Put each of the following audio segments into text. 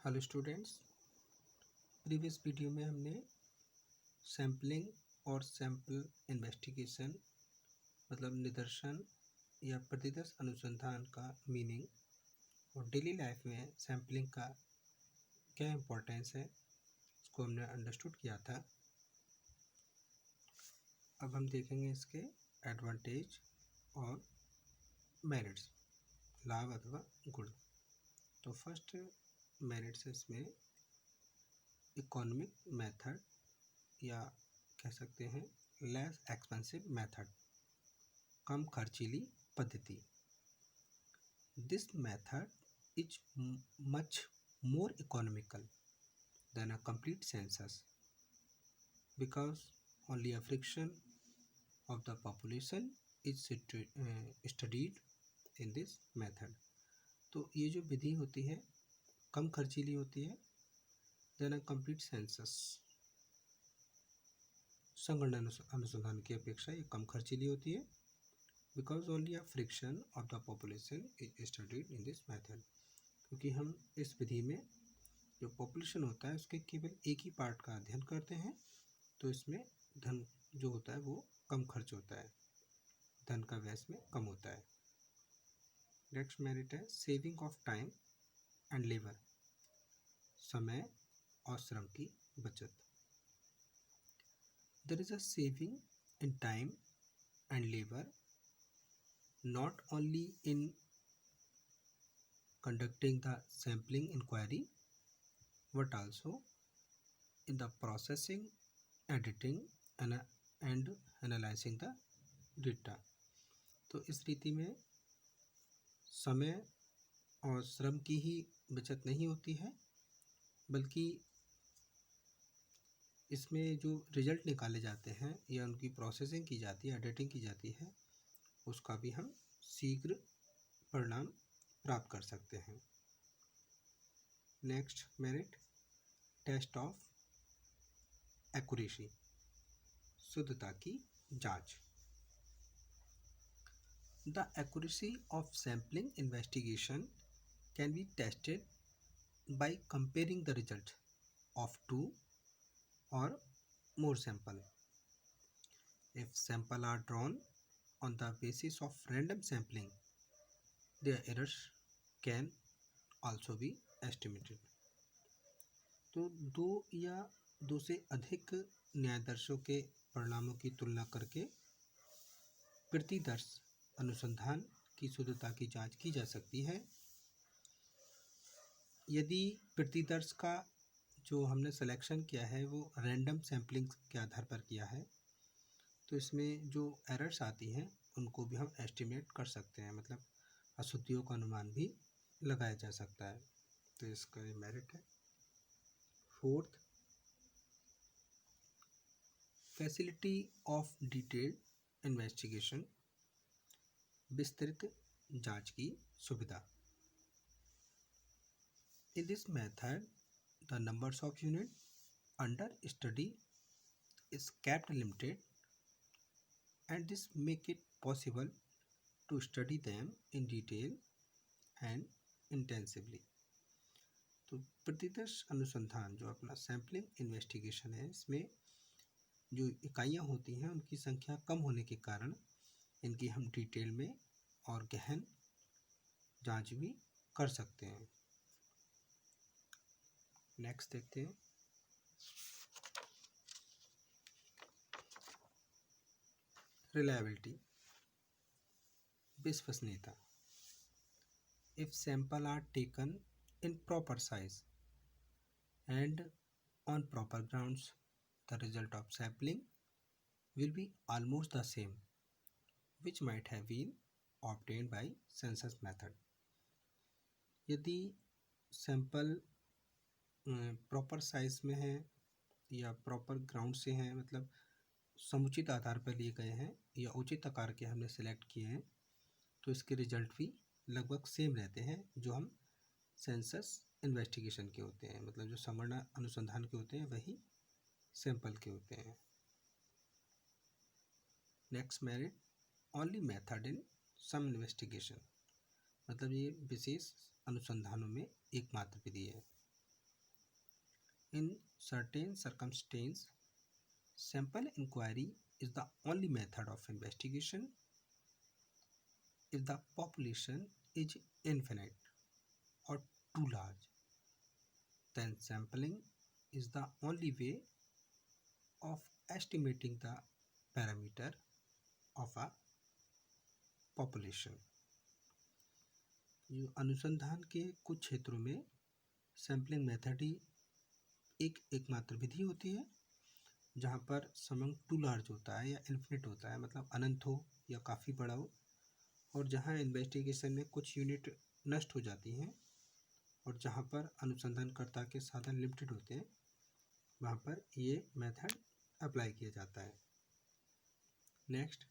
Hello students. Previous video में हमने sampling और सैम्पल इन्वेस्टिगेशन मतलब निदर्शन या प्रतिदर्श अनुसंधान का मीनिंग और डेली लाइफ में सैम्पलिंग का क्या इम्पोर्टेंस है इसको हमने अंडरस्टूड किया था। अब हम देखेंगे इसके एडवांटेज और मेरिट्स, लाभ अथवा गुण। तो फर्स्ट मेरिट्स इसमें इकोनॉमिक मेथड या कह सकते हैं लेस एक्सपेंसिव मेथड, कम खर्चीली पद्धति। This method is much more economical then a complete census because only a fraction of the population is studied in this method. तो ये जो विधि होती है कम खर्चीली होती है देन अ कंप्लीट सेंसस। संगणना अनुसंधान की अपेक्षा ये कम खर्चीली होती है because only a fraction of the population is studied in this method. क्योंकि हम इस विधि में जो पॉपुलेशन होता है उसके केवल एक ही पार्ट का अध्ययन करते हैं, तो इसमें धन जो होता है वो कम खर्च होता है, धन का व्यय में कम होता है। नेक्स्ट मेरिट है saving of time and labour, समय और श्रम की बचत। There is a saving in time and labor not only in conducting the sampling inquiry but also in the processing, editing and analyzing the data। तो इस रीति में समय और श्रम की ही बचत नहीं होती है बल्कि इसमें जो रिजल्ट निकाले जाते हैं या उनकी प्रोसेसिंग की जाती है, एडिटिंग की जाती है, उसका भी हम शीघ्र परिणाम प्राप्त कर सकते हैं। Next merit test of accuracy, शुद्धता की जांच। The accuracy of sampling investigation can be tested by comparing the result of 2 or more sample. If sample are drawn on the basis of random sampling, their errors can also be estimated। तो दो या दो से अधिक न्यायदर्शों के परिणामों की तुलना करके प्रतिदर्श अनुसंधान की शुद्धता की जांच की जा सकती है। यदि प्रतिदर्श का जो हमने सिलेक्शन किया है वो रैंडम सैम्पलिंग के आधार पर किया है, तो इसमें जो एरर्स आती हैं उनको भी हम एस्टिमेट कर सकते हैं, मतलब अशुद्धियों का अनुमान भी लगाया जा सकता है। तो इसका ये मेरिट है। Fourth, facility of detailed investigation, विस्तृत जांच की सुविधा। In this method the numbers of unit under study is kept limited and this make it possible to study them in detail and intensively। तो प्रतिदर्श अनुसंधान जो अपना सैम्पलिंग इन्वेस्टिगेशन है, इसमें जो इकाइयाँ होती हैं उनकी संख्या कम होने के कारण इनकी हम डिटेल में और गहन जांच भी कर सकते हैं। नेक्स्ट देखते हैं रिलायबिलिटी, विश्वसनीयता। If sample are taken in proper size and on proper grounds, the result of sampling will be almost the same which might have been obtained by census method। यदि सैंपल प्रॉपर साइज में है या proper ground से हैं, मतलब समुचित आधार पर लिए गए हैं या उचित आकार के हमने सेलेक्ट किए हैं, तो इसके रिजल्ट भी लगभग सेम रहते हैं जो हम सेंसस इन्वेस्टिगेशन के होते हैं, मतलब जो संगणना अनुसंधान के होते हैं वही सैंपल के होते हैं। Next merit only method in some investigation, मतलब ये विशेष अनुसंधानों में एकमात्र विधि है। In certain circumstances, sample inquiry is the only method of investigation if the population is infinite or too large. Then sampling is the only way of estimating the parameter of a population. जो अनुसंधान के कुछ क्षेत्रों में sampling method ही एक एकमात्र विधि होती है जहाँ पर समंग टू लार्ज होता है या इन्फिनिट होता है, मतलब अनंत हो या काफ़ी बड़ा हो, और जहाँ इन्वेस्टिगेशन में कुछ यूनिट नष्ट हो जाती हैं और जहाँ पर अनुसंधानकर्ता के साधन लिमिटेड होते हैं वहाँ पर ये मेथड अप्लाई किया जाता है। नेक्स्ट,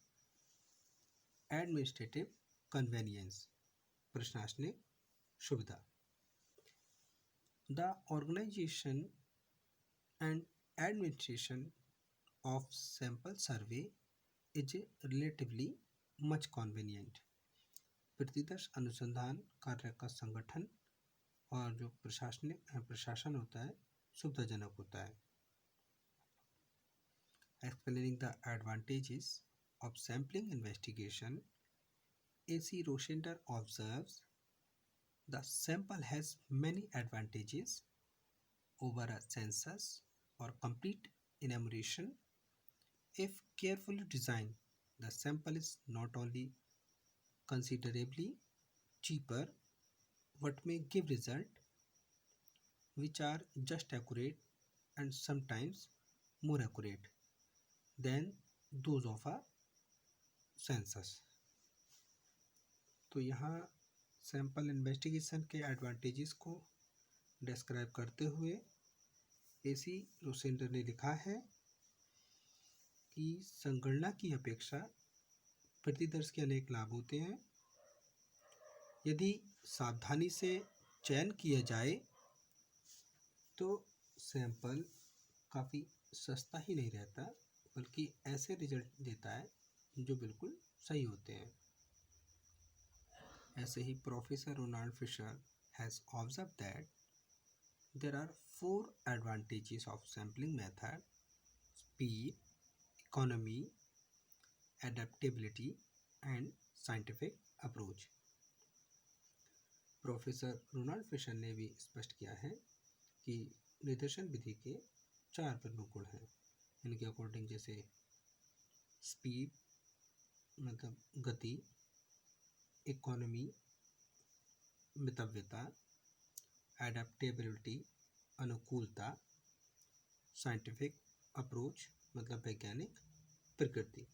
एडमिनिस्ट्रेटिव कन्वेनियंस, प्रशासनिक सुविधा। The organization and administration of sample survey is relatively much convenient. प्रतिदर्श अनुसंधान कार्य का संगठन और जो प्रशासन होता है सुविधाजनक होता है। Explaining the advantages of sampling investigation, A.C. Rosender observes the sample has many advantages over a census or complete enumeration. If carefully designed, the sample is not only considerably cheaper but may give results which are just accurate and sometimes more accurate than those of a census. तो यहाँ sample investigation के advantages को describe करते हुए AC रोसेंडर ने लिखा है कि संगणना की अपेक्षा प्रतिदर्श के अनेक लाभ होते हैं। यदि सावधानी से चयन किया जाए तो सैंपल काफ़ी सस्ता ही नहीं रहता बल्कि ऐसे रिजल्ट देता है जो बिल्कुल सही होते हैं। ऐसे ही professor Ronald Fisher has observe that there are 4 advantages of sampling method: speed, economy, adaptability and scientific approach. Professor Ronald Fisher ने भी स्पष्ट किया है कि निदर्शन विधि के 4 प्रमुख गुण हैं। इनके अकॉर्डिंग जैसे स्पीड मतलब गति, इकोनॉमी मितव्यता, एडेप्टेबिलिटी अनुकूलता, साइंटिफिक अप्रोच मतलब वैज्ञानिक प्रकृति।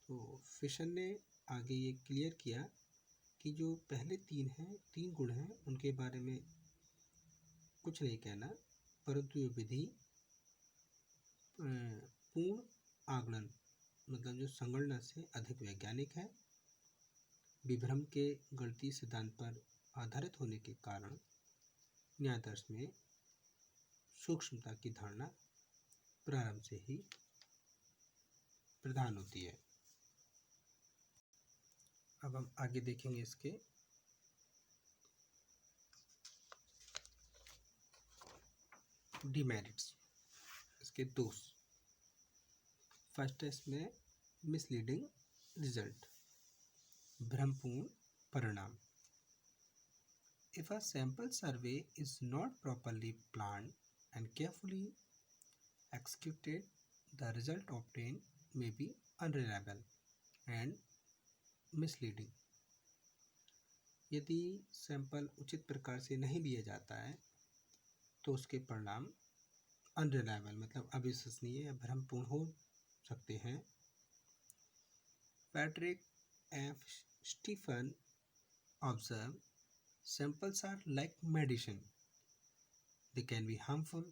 तो फिशर ने आगे ये क्लियर किया कि जो पहले 3 गुण हैं उनके बारे में कुछ नहीं कहना, परंतु ये विधि पूर्ण आकलन मतलब जो संगणना से अधिक वैज्ञानिक है, विभ्रम के गणितीय सिद्धांत पर आधारित होने के कारण न्यायदर्श में सूक्ष्मता की धारणा प्रारंभ से ही प्रधान होती है। अब हम आगे देखेंगे इसके डिमेरिट्स, इसके दोष। फर्स्ट है इसमें मिसलीडिंग रिजल्ट, भ्रमपूर्ण परिणाम। If a sample survey is not properly planned and carefully executed, the result obtained may be unreliable and misleading. यदि सैंपल उचित प्रकार से नहीं लिया जाता है तो उसके परिणाम अनरिलायबल मतलब अविश्वसनीय या भ्रमपूर्ण हो सकते हैं। Patrick F Stephan observe samples are like medicine. They can be harmful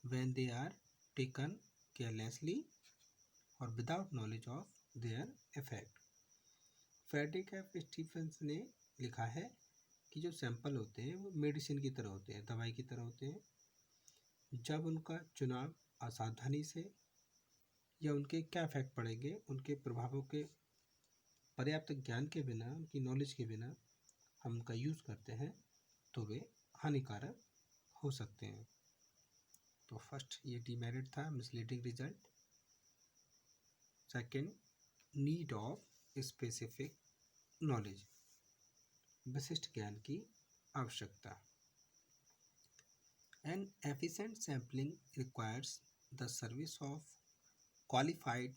when they are taken carelessly or without knowledge of their effect. Frederick F Stephens ने लिखा है कि जो सैंपल होते हैं वो मेडिसिन की तरह होते हैं, दवाई की तरह होते हैं। जब उनका चुनाव असावधानी से या उनके क्या इफेक्ट पड़ेंगे उनके प्रभावों के पर्याप्त ज्ञान के बिना, उनकी नॉलेज के बिना हम उनका यूज़ करते हैं तो वे हानिकारक हो सकते हैं। तो फर्स्ट ये डीमेरिट था, misleading result. Second, need of specific knowledge, विशिष्ट ज्ञान की आवश्यकता। N efficient sampling requires the service of qualified,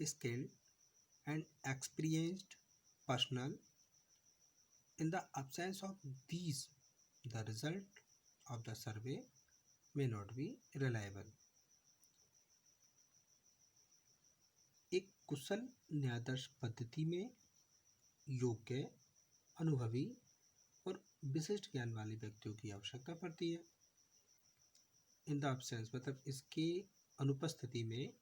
skilled, and experienced personnel. In the absence of these, the result of the survey may not be reliable. एक कुशल न्यायाधीश पद्धति में योग्य, अनुभवी और विशिष्ट ज्ञान वाले व्यक्तियों की आवश्यकता पड़ती है। इन द अब्सेंस मतलब इसके अनुपस्थिति में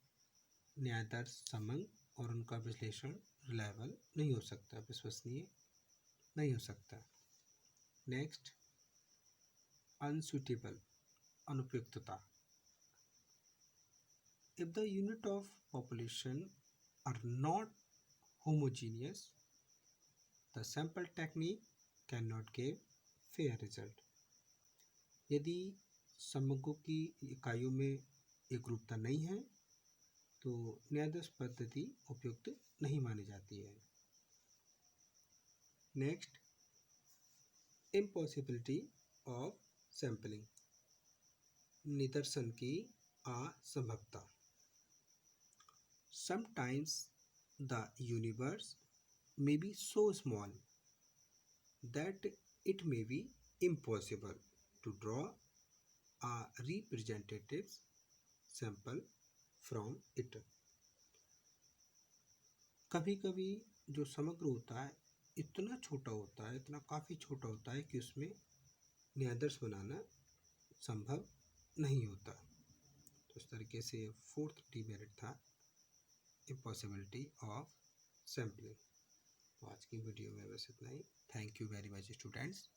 न्यायाधीश समंग और उनका विश्लेषण रिलायबल नहीं हो सकता, विश्वसनीय नहीं हो सकता। नेक्स्ट, अनसुटेबल, अनुपयुक्तता। If the unit of population are not homogeneous, the sample technique cannot give fair result. यदि समूहों की इकाइयों में एकरूपता नहीं है तो न्यायाधीश पद्धति उपयुक्त नहीं मानी जाती है। नेक्स्ट, इम्पॉसिबिलिटी ऑफ सैम्पलिंग, निदर्शन की असंभवता। Sometimes the universe may be so small that it may be impossible to draw a representative sample from it. कभी कभी जो समग्र होता है इतना छोटा होता है, इतना काफ़ी छोटा होता है कि उसमें न्यायाधीश बनाना संभव नहीं होता। तो इस तरीके से फोर्थ डीमेरिट था इम्पॉसिबिलिटी ऑफ सैम्पलिंग। तो आज की वीडियो में बस इतना ही। Thank you very much students.